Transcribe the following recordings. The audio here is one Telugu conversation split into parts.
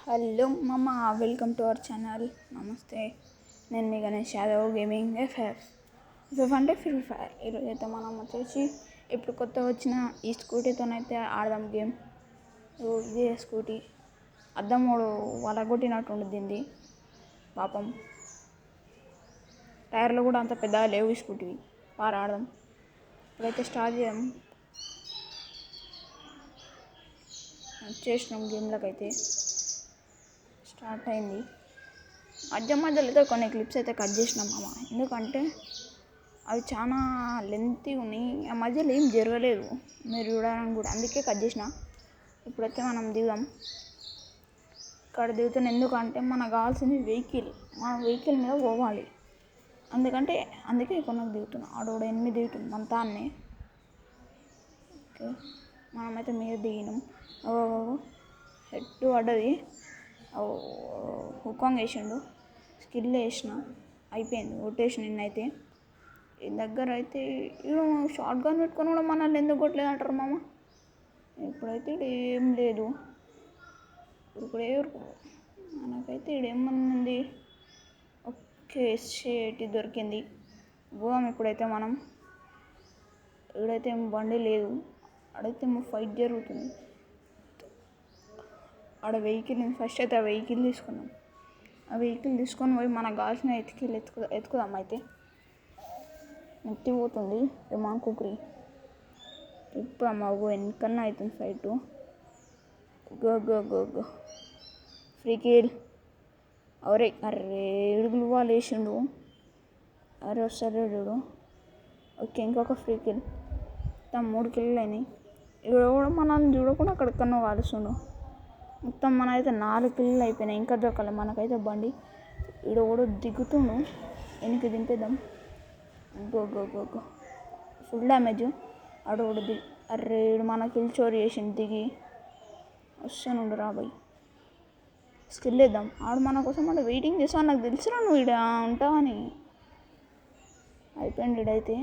హలో మామ, వెల్కమ్ టు అవర్ ఛానల్. నమస్తే, నేను మీ గణేష్ యాదవ్. గేమింగ్ ఎఫ్ఎఫ్ అంటే ఫ్రీ ఫైర్. ఈరోజు అయితే మనం వచ్చేసి ఇప్పుడు కొత్త వచ్చిన ఈ స్కూటీతోనైతే ఆడదాం గేమ్. ఇదే స్కూటీ అద్దమ్మోడు వలగొట్టినట్టు ఉండింది పాపం. టైర్లు కూడా అంత పెద్దగా లేవు ఈ స్కూటీ. ఆడదాం. ఇప్పుడైతే స్టార్ట్ చేసినాం. గేమ్లోకి అయితే స్టార్ట్ అయింది. మధ్యలో అయితే కొన్ని క్లిప్స్ అయితే కట్ చేసినాం మామ, ఎందుకంటే అవి చాలా లెంతీ ఉన్నాయి. ఆ మధ్యలో ఏం జరగలేదు మీరు చూడాలని కూడా, అందుకే కట్ చేసిన. ఇప్పుడైతే మనం దిగుదాం. ఇక్కడ దిగుతాను ఎందుకంటే మనకు కావాల్సింది వెహికల్. మన వెహికల్ మీద పోవాలి, అందుకే కొనకు దిగుతున్నాం. ఆడోడు 8 దిగుతుంది మన తాన్ని. ఓకే, మనమైతే మీద దిగినాం. హెడ్ పడ్డది, హుకాంగ్ వేసిండు, స్కిల్ వేసిన, అయిపోయింది. కొట్టేసిన నిన్నైతే. ఈ దగ్గర అయితే షార్ట్ గన్ పెట్టుకొని కూడా మనల్ని ఎందుకు కొట్టలేదు అంటారు మామ. ఇప్పుడైతే ఇక్కడ ఏం లేదు, ఇప్పుడే మనకైతే ఇక్కడ ఏమన్నది. ఓకే, షేట్ దొరికింది. పోదాం ఇప్పుడైతే మనం. ఇక్కడైతే ఏం బండి లేదు, అడైతే ఫైట్ జరుగుతుంది. ఆడ వెహికల్ ఫస్ట్ అయితే ఆ వెహికల్ తీసుకున్నాం. ఆ వెహికల్ తీసుకొని పోయి మనకు కావాల్సిన ఎత్తుకుదాం. అయితే ఎత్తిపోతుంది ఏమా కుక్రీ. ఇప్పుడు అమ్మ వెనకన్నా అవుతుంది fight. Go go go go free kill. అరే ఏడుగులు వాళ్ళు వేసిండు. అరే వస్తారు చూడు. ఓకే, ఇంకొక ఫ్రీ కిల్. మొత్తం 3 కిల్లు అయినాయి. ఇక్కడ కూడా మనల్ని చూడకుండా అక్కడికన్నా కాలుస్తుండు. మొత్తం మనైతే 4 కిల్లు అయిపోయినాయి. ఇంకా దొరకాలి మనకైతే బండి. ఈడ కూడా దిగుతుండు, వెనక్కి దింపేద్దాం. Go go go go full damage. ఆడ కూడా అర్రే ఈడు మన కిల్ చోరీ చేసిండు దిగి. వస్తానుండు రాబాయ్, స్కిల్ వేద్దాం. ఆడు మన కోసం అంటే వెయిటింగ్ చేస్తాను. నాకు తెలుసురా నువ్వు ఈడ ఉంటావని. అయిపోయింది ఈడైతే.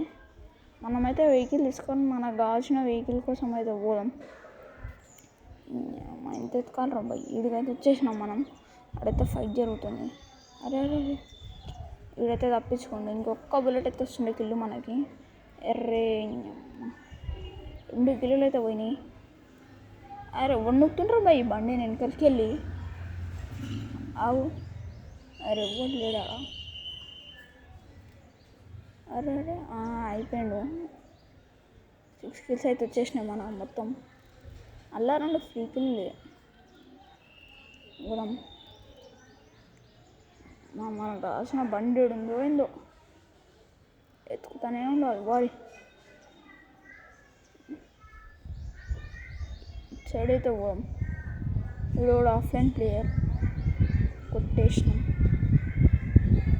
మనమైతే వెహికల్ తీసుకొని మనకు కావాల్సిన వెహికల్ కోసం అయితే పోదాం. ఎంత ఎత్తుకాలి రాబాయ్. ఈడికైతే వచ్చేసినాం మనం. అక్కడైతే ఫైట్ జరుగుతుంది. అరే వీడైతే తప్పించుకోండి. ఇంకొక బుల్లెట్ అయితే వస్తుండే కిల్లు మనకి. 2 కిల్లులు అయితే పోయినాయి. అరే వండుతుండ్రు బాయ్ బండి నేను వెనకలికి వెళ్ళి. ఆవు అరే ఎవ్వరు లేడా. అరే అయిపోయిండు. 6 కిల్స్ అయితే వచ్చేసినాయి మనం మొత్తం. అలా 2 ఫ్రీ కిల్లు కూడా. మనకు రాసిన బండి ఉందో ఏందో ఎత్తుకుతానే ఉండాలి బాడీ. సైడ్ అయితే పోదాం. వీడు కూడా ఆఫ్లైన్ ప్లేయర్, కొట్టేసినాం.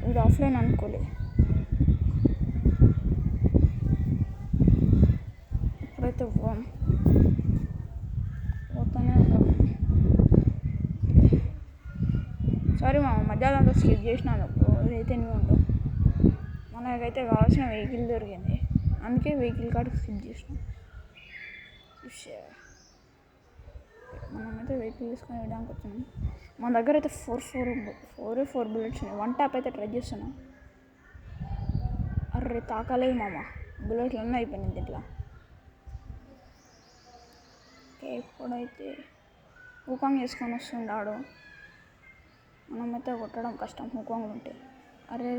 వీడు ఆఫ్లైన్ అనుకోలే. ఇప్పుడైతే పోతానే ఉంటాం. సారీ మధ్యాహ్నం అంతా స్కిప్ చేసినాను. ఇదైతే నువ్వు ఉండవు. మనకైతే కావాల్సిన వెహికల్ దొరికింది, అందుకే వెహికల్ కాడికి స్కిప్ చేసినాం. మనమైతే వెహికల్ తీసుకొని వెళ్ళడానికి వచ్చినాం. మన దగ్గర అయితే 4 బుల్లెట్స్ ఉన్నాయి. 1 ట్యాప్ అయితే ట్రై చేస్తున్నాం. అర్రే తాకాలేదు మామ, బుల్లెట్లు అన్నీ అయిపోయినాయి దీంట్లో. ఓకే, ఇప్పుడైతే హుకాంగ్ వేసుకొని వస్తుండాడు. మనమైతే కొట్టడం కష్టం హుకాంగ్లు ఉంటే. అరే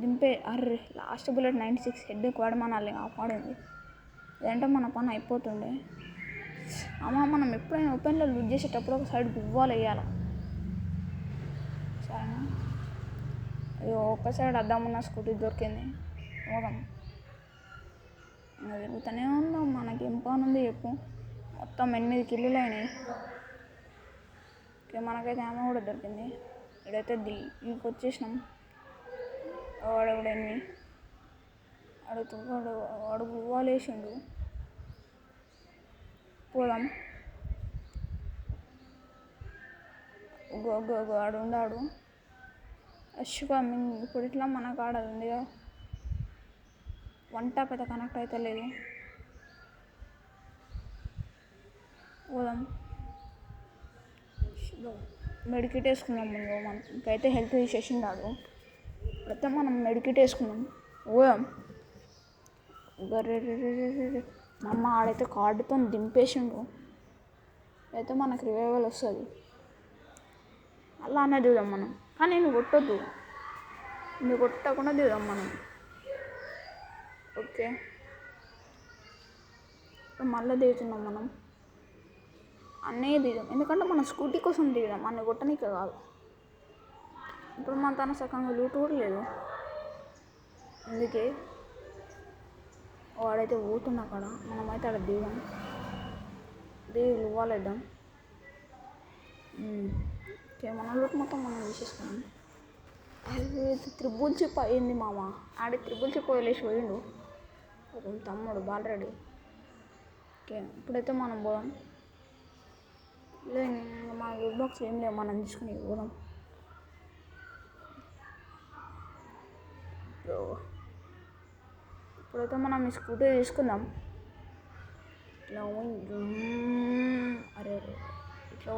దింపే. అర్రే లాస్ట్ బుల్లెట్ 96 హెడ్కి వాడి మనల్ని కాపాడింది. లేదంటే మన పని అయిపోతుండే. మనం ఎప్పుడైనా ఓపెన్లో లూజ్ చేసేటప్పుడు ఒక సైడ్ గువ్వాలు వేయాలి, సరేనా. ఒక సైడ్ అద్దామున్న స్కూటీ దొరికింది. పోదాం. తిరుగుతూనే ఉందాం. మనకేం పని ఉంది చెప్పు. మొత్తం 8 కిల్లులు అయినాయి. ఓకే, మనకైతే ఆమె కూడా దొరికింది. ఇక్కడైతే దీనికి వచ్చేసినాం. వాడు 8 వాడు గువ్వాలు వేసిండు. పోదాం. ఆడు ఉండాడు అష్గా. ఇప్పుడు ఇట్లా మనకు ఆడదు ఉంది కదా. 1 ట్యాప్ అయితే కనెక్ట్ అయితే లేదు. పోదాం. మెడికేట్ వేసుకున్నాం ముందు మనకైతే హెల్త్ తీసేసిండాడు. ఇప్పుడైతే మనం మెడికేట్ వేసుకున్నాం. గర్రె మా అమ్మ ఆడైతే కార్డుతో దింపేసిండు. అయితే మనకు రివైవల్ వస్తుంది. అలానే దిగుదాం మనం. కానీ నేను కొట్టొద్దు, నువ్వు కొట్టకుండా దిగుదాం మనం. ఓకే, ఇప్పుడు మళ్ళీ దిగుతున్నాం మనం. అన్నయ్య దిగుదాం, ఎందుకంటే మన స్కూటీ కోసం దిగుదాం, అన్న కొట్టనీకే కాదు. ఇప్పుడు మన తన సకంగా లూటు కూడా లేదు, అందుకే వాడైతే పోతున్నా అక్కడ. మనమైతే అక్కడ దిగుదాం, దిగి ఇవ్వాలేద్దాం. ఓకే, మన లూట్ మొత్తం మనం తీసేసుకున్నాం. త్రిబుల్ చిప్ అయింది మామ. ఆడి త్రిబుల్ చిప్ వదిలేసి పోయిండు తమ్ముడు బాలరెడ్డి. ఓకే, ఇప్పుడైతే మనం పోదాం. లేదు మా గిఫ్ట్ బాక్స్ ఏం లేవు, మనం తీసుకుని పోదాం. ఇప్పుడైతే మనం ఈ స్కూటీ తీసుకుందాం. ఇట్లా అరే ఇట్లా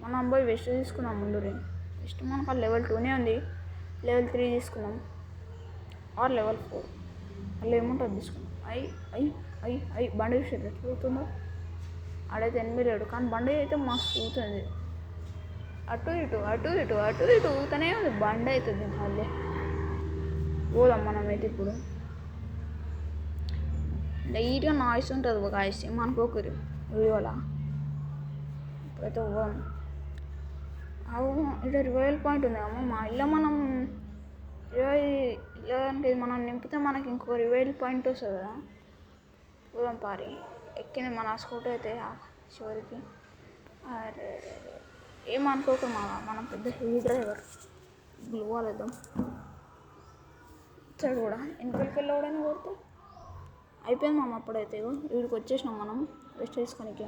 మనం పోయి వెస్ట్ తీసుకుందాం ముందు. వెస్ట్ మనకు లెవెల్ 2నే ఉంది, లెవెల్ 3 తీసుకుందాం ఆర్ లెవెల్ 4 అలా ఏముంటుంది తీసుకుందాం. బండి చూసారు ఎట్లా అవుతుందో. ఆడైతే ఎనిమిది లేడు, కానీ బండి అయితే మస్తు ఊతుంది. అటు ఇటు ఊతనే ఉంది బండి అవుతుంది. మళ్ళీ పోదాం మనమైతే. ఇప్పుడు లైట్గా నాయిస్ ఉంటుంది ఒక నాయిస్ ఏమనుకోకరు వీడియోలా. ఇప్పుడైతే పోదాం. అవును, ఇక్కడ రివైవల్ పాయింట్ ఉంది అమ్మ. ఇలా మనం ఇలాంటిది మనం నింపితే మనకి ఇంకో రివైవల్ పాయింట్ వస్తుంది కదా. పోదాం పారి. ఎక్కింది మన స్కూటీ అయితే చివరికి. అరే ఏమనుకోక మనం పెద్ద హెవీ డ్రైవర్. గ్లూ వాలేద్దాం సైడ్ కూడా. వెనకలికి వెళ్ళవడానికి కొడితే అయిపోయింది మామ. అప్పుడైతే వీడికి వచ్చేసినాం మనం వెస్ట్ తీసుకోనికి.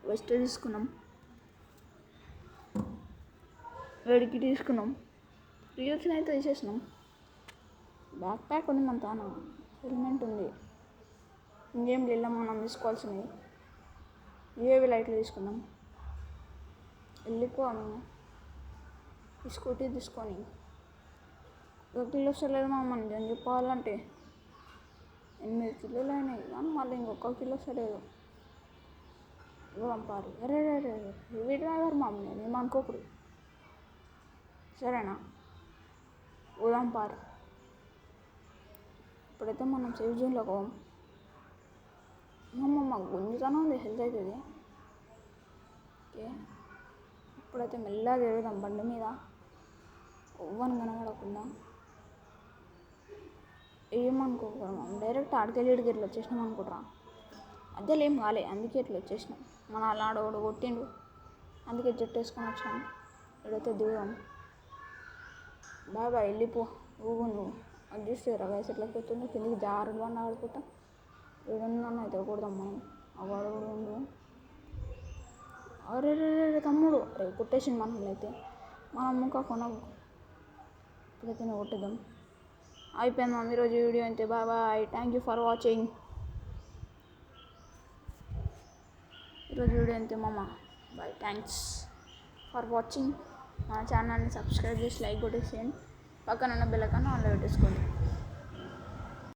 వెస్ట్ తీసుకున్నాం, వేడికి తీసుకున్నాం, రీల్స్ని అయితే తీసేసినాం. బ్యాక్ ప్యాక్ ఉంది మన తాను, హెల్మెట్ ఉంది, ఇంకేం వెళ్ళాం మనం తీసుకోవాల్సినవి. ఏవి లైట్లు తీసుకుందాం, వెళ్ళిపోయాము. ఈ స్కూటీ తీసుకొని 1 కిలో వస్తలేదు మనం అని చెప్పాలంటే 8 కిలోలు అయినాయి, కానీ మళ్ళీ ఇంకొక కిలో వస్తలేదు. పంపాలి. అరే హెవీ డ్రైవర్ మామ, నేను ఏమనుకోకూడదు సరేనా. పోదాం పారు. ఇప్పుడైతే మనం సేఫ్ జోన్లో పోదాం. మాకు గుంజుతానే ఉంది, హెల్త్ అవుతుంది. ఓకే, ఇప్పుడైతే మెల్లగా తిరుగుదాం బండి మీద, ఎవ్వని కనబడకుండా. ఏమనుకోకూడదు, డైరెక్ట్ ఆడికెళ్ళి ఇట్లా వచ్చేసినాం అనుకుంటారా. మధ్యలో ఏం కాలే, అందుకే ఇట్లా వచ్చేసినాం. మన అలా ఆడవాడు కొట్టిండు, అందుకే జట్టు వేసుకొని వచ్చాం. ఇక్కడైతే దిగుదాం. బాగా వెళ్ళిపో ఊగు. నువ్వు అది చూస్తే వయసు ఎట్లా కొట్టిందో కిందికి జారుడు బండి ఆడుకుంటా. ఏడున్నాను అయితే కొడదాం మనం. ఆ వాడు కూడా ఉండు. అరే తమ్ముడు కొట్టేసింది మనల్ని. అయితే మనం ఇంకా కొనకు. ఇప్పుడైతే కొట్టేద్దాం. అయిపోయింది మమ్మీ ఈరోజు వీడియో అంతే. Bye, thank you for watching. ఈరోజు వీడియో అంతే మామ. Bye, thanks for watching. మన ఛానల్ని సబ్స్క్రైబ్ చేసి లైక్ కొట్టేసేయండి. పక్కన ఉన్న బెల్ ఐకాన్ ఆన్లో పెట్టేసుకోండి.